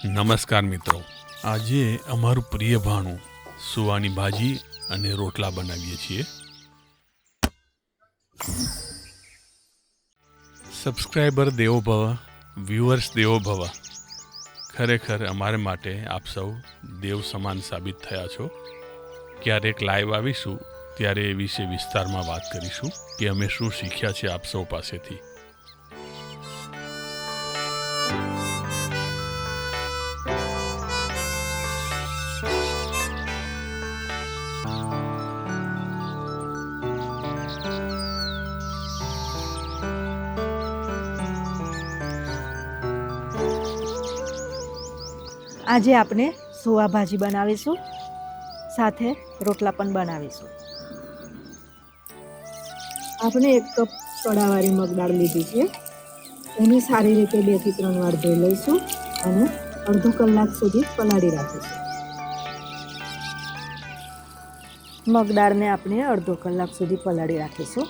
નમસ્કાર મિત્રો, આજે અમારું પ્રિય ભાણું સુવાની ભાજી અને રોટલા બનાવીએ છીએ. સબસ્ક્રાઈબર દેવો ભવ, વ્યુઅર્સ દેવો ભવ. ખરેખર અમારે માટે આપ સૌ દેવ સમાન સાબિત થયા છો. ક્યારેક લાઈવ આવીશું ત્યારે એ વિશે વિસ્તારમાં વાત કરીશું કે અમે શું શીખ્યા છે આપ સૌ પાસેથી. આજે આપણે સુવા ભાજી બનાવીશું, સાથે રોટલા પણ બનાવીશું. આપણે 1 કપ કડાવાળી મગ દાળ લીધી છે. એને સારી રીતે 2 થી 3 વાર ધોઈ લઈશું અને અડધો કલાક સુધી પલાળી રાખીશું. મગ દાળને આપણે અડધો કલાક સુધી પલાળી રાખીશું.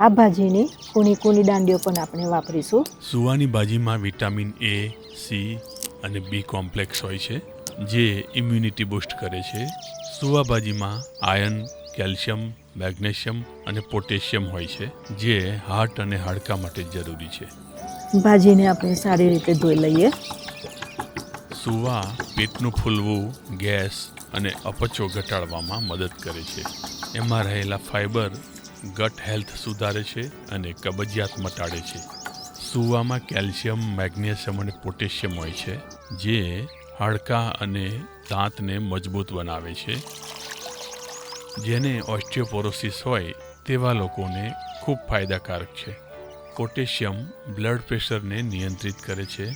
આ ભાજીની કૂણી દાંડીઓ પણ આપણે વાપરીશું. સુવાની ભાજીમાં વિટામિન A, C અને B કોમ્પ્લેક્સ હોય છે જે ઇમ્યુનિટી બૂસ્ટ કરે છે. સુવા ભાજીમાં આયર્ન, કેલ્શિયમ, મેગ્નેશિયમ અને પોટેશિયમ હોય છે જે હાર્ટ અને હાડકાં માટે જરૂરી છે. ભાજીને આપણે સારી રીતે ધોઈ લઈએ. સુવા પેટનું ફૂલવું, ગેસ અને અપચો ઘટાડવામાં મદદ કરે છે. એમાં રહેલા ફાઇબર ગટ હેલ્થ સુધારે છે અને કબજિયાત મટાડે છે. સુવામાં કેલ્શિયમ, મેગ્નેશિયમ અને પોટેશિયમ હોય છે જે હાડકાં અને દાંતને મજબૂત બનાવે છે. જેને ઓસ્ટિયોપોરોસિસ હોય તેવા લોકોને ખૂબ ફાયદાકારક છે. પોટેશિયમ બ્લડ પ્રેશરને નિયંત્રિત કરે છે.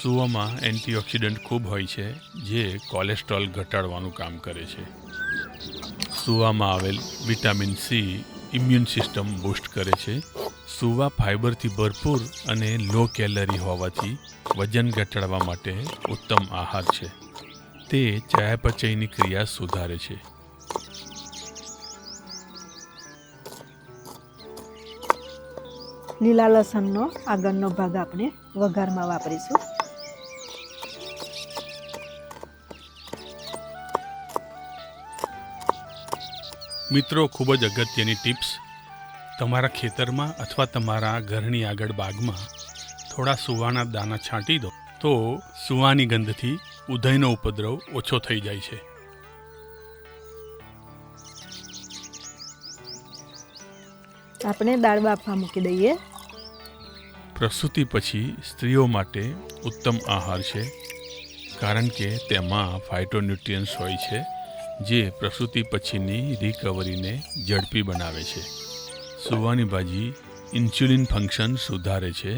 સુવામાં એન્ટીઓક્સિડન્ટ ખૂબ હોય છે જે કોલેસ્ટ્રોલ ઘટાડવાનું કામ કરે છે. સુવામાં આવેલ vitamin C immune system boost કરે છે. સુવા ફાઇબરથી ભરપૂર અને લો કેલરી હોવાથી વજન ઘટાડવા માટે ઉત્તમ આહાર છે. તે ચયાપચયની ક્રિયા સુધારે છે. લીલા લસણનો આગળનો ભાગ આપણે વઘારમાં વાપરીશું. મિત્રો, ખૂબ જ અગત્યની ટિપ્સ. તમારા ખેતરમાં અથવા તમારા ઘરની આગળ બાગમાં થોડા સુવાના દાણા છાંટી દો તો સુવાની ગંધથી ઉધઈનો ઉપદ્રવ ઓછો થઈ જાય છે. આપણે દાળ બાફવા મૂકી દઈએ. પ્રસૂતિ પછી સ્ત્રીઓ માટે ઉત્તમ આહાર છે કારણ કે તેમાં ફાઇટોન્યુટ્રિયન્ટ્સ હોય છે જે પ્રસૂતિ પછીની રિકવરીને ઝડપી બનાવે છે. સુવાની ભાજી ઇન્સ્યુલિન ફંક્શન સુધારે છે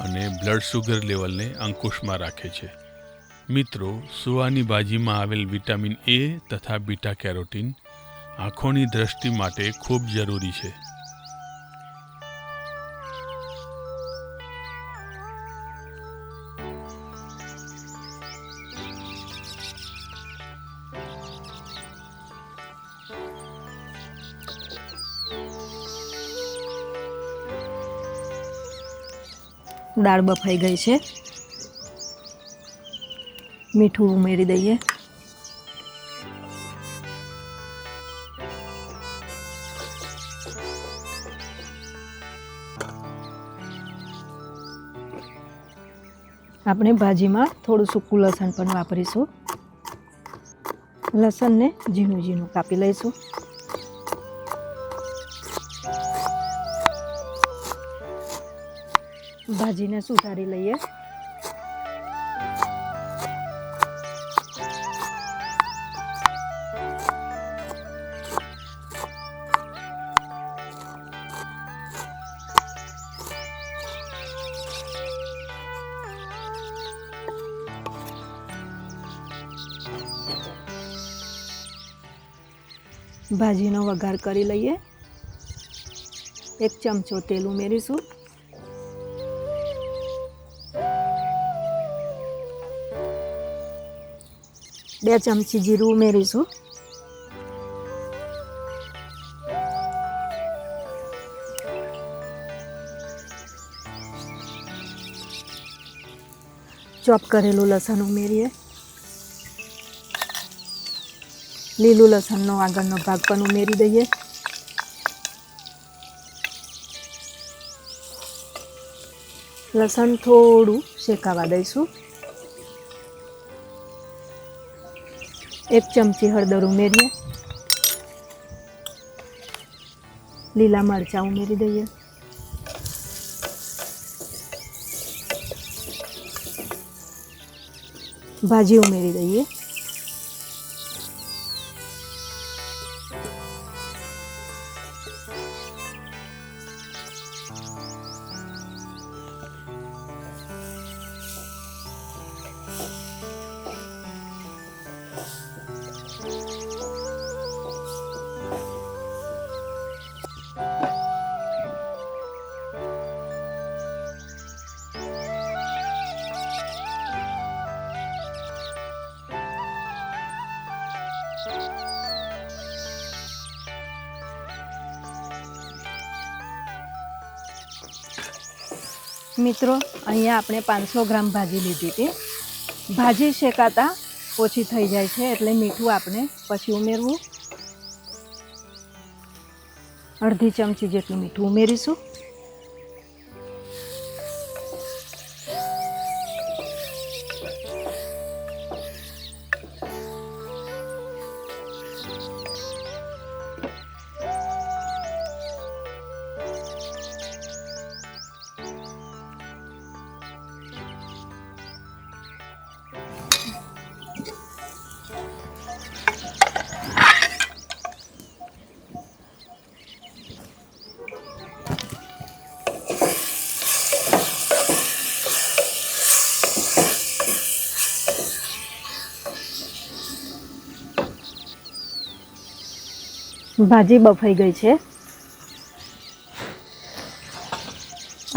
અને બ્લડ શુગર લેવલને અંકુશમાં રાખે છે. મિત્રો, સુવાની ભાજીમાં આવેલ વિટામિન A તથા બીટા કેરોટીન આંખોની દ્રષ્ટિ માટે ખૂબ જરૂરી છે. દાળ બફાઈ ગઈ છે. મીઠું ઉમેરી દઈએ. આપણે ભાજીમાં થોડું સૂકું લસણ પણ વાપરીશું. લસણને ઝીણું કાપી લઈશું. ભાજીને સુધારી લઈએ. ભાજીનો વઘાર કરી લઈએ. 1 ચમચો તેલ ઉમેરીશું. 2 ચમચી જીરું ઉમેરીશું. ચોપ કરેલું લસણ ઉમેરીએ. લીલું લસણનો આગળનો ભાગ પણ ઉમેરી દઈએ. લસણ થોડું શેકાવા દઈશું. 1 ચમચી હળદર ઉમેરીએ. લીલા મરચાં ઉમેરી દઈએ. ભાજી ઉમેરી દઈએ. મિત્રો, અહીંયા આપણે 500 ગ્રામ ભાજી લીધી હતી. ભાજી શેકાતા ઓછી થઈ જાય છે એટલે મીઠું આપણે પછી ઉમેરવું. અડધી ચમચી જેટલું મીઠું ઉમેરીશું. ભાજી બફાઈ ગઈ છે.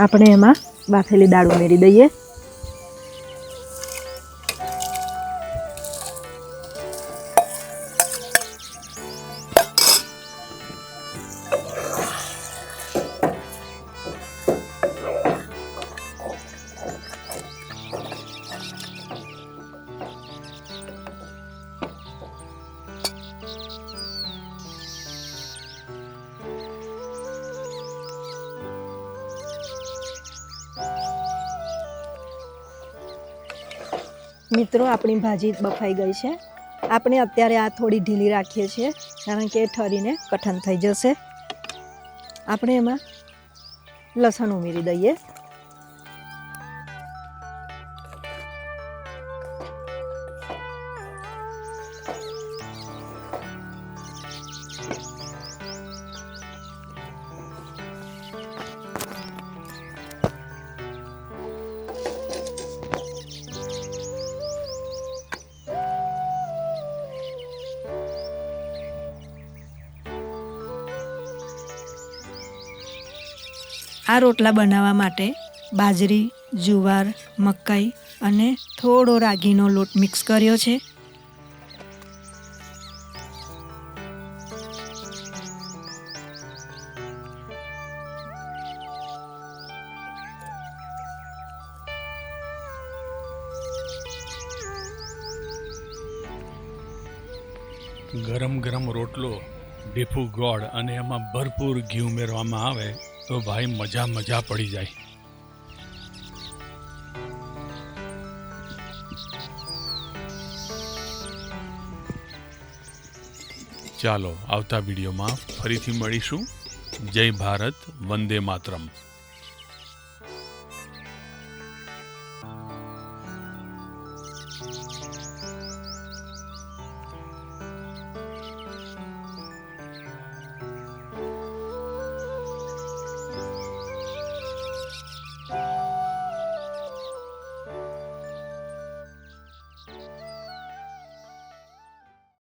આપણે એમાં બાફેલી દાળ ઉમેરી દઈએ. મિત્રો, આપણી ભાજી બફાઈ ગઈ છે. આપણે અત્યારે આ થોડી ઢીલી રાખીએ છીએ કારણ કે ઠરીને કઠણ થઈ જશે. આપણે એમાં લસણ ઉમેરી દઈએ. આ રોટલા બનાવવા માટે બાજરી, જુવાર, મકાઈ અને થોડો રાગીનો લોટ મિક્સ કર્યો છે. ગરમ ગરમ રોટલો, ડીફું ગોળ અને એમાં ભરપૂર ઘી ઉમેરવામાં આવે તો ભાઈ મજા પડી જાય. ચાલો આવતા વિડીયોમાં ફરીથી મળીશું. જય ભારત, વંદે માતરમ.